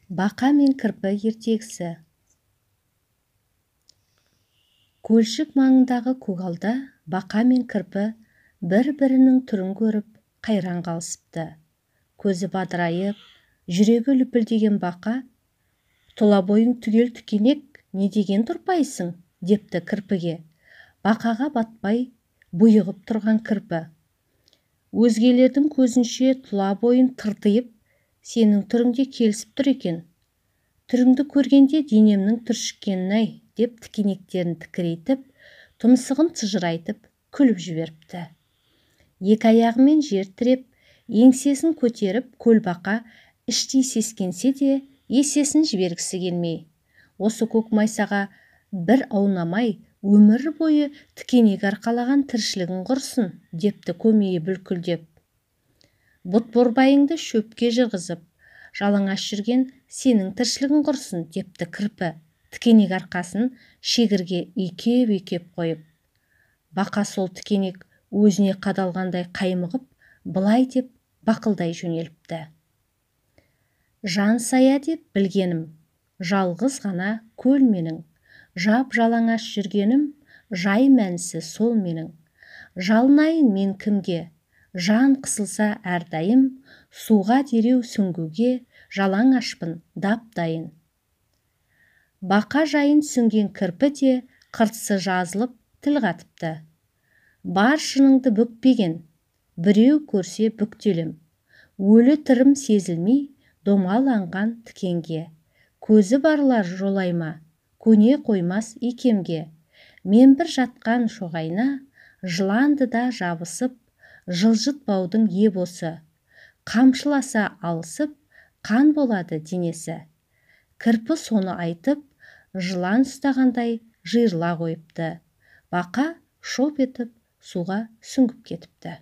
Бақа мен кірпі ертегісі. Көлшік маңындағы көгалда бақа мен кірпі бір-бірінің түрін көріп қайран қалысыпты. Көзі бадырайып, жүрегі лүпілдеген бақа, «Тұла бойың түгел тікенек, не деген тұрпайсың?» депті кірпіге. Бақаға батпай бұйығып тұрған кірпі: «Өзгелердің көзінше тұла бойын тыртиып, сенің түріңде келісіп тұр екен. Түріңді көргенде денемнің түршіккенін-ай», деп тікенектерін тікірейтіп, тұмсығын тыжырайтып күліп жіберіпті. Екі аяғымен жер тіреп, еңсесін көтеріп, көлбақа іштей сескенсе де есесін жібергісі келмей: «Осы көк майсаға бір аунамай, өмір бойы тікенек арқалаған тіршілігін құрсын», депті көмейі бүлкілдеп. «Бұт-борбайыңды шөпке жырғызып, жалаңаш жүрген сенің тіршілігін құрсын», депті кірпі, тікенек арқасын шегірге үйкеп қойып. Бақа сол тікенек өзіне қадалғандай қаймығып, былай деп бақылдай жөнеліпті: «Жан сая деп білгенім, жалғыз ғана көл менің. Жап-жалаңаш жүргенім, жай мәнісі сол менің. Жалынайын мен кімге? Жан қысылса әрдайым, суға дереу сүңгуге жалаңашпын дап-дайын». Бақа жайын сүңген кірпі де қыртысы жазылып тіл қатыпты: «Бар шыныңды бүкпеген, біреу көрсе бүктелем. Өлі тірім сезілмей, домаланған тікенге. Көзі барлар жолайма, көне қоймас икемге. Мен бір жатқан шоғайна, жыланды да жабысып, жылжытпаудың еп осы. Қамшыласа алысып, қан болады денесі». Кірпі соны айтып, жылан ұстағандай жиырыла қойыпты. Бақа шоп етіп суға сүңгіп кетіпті.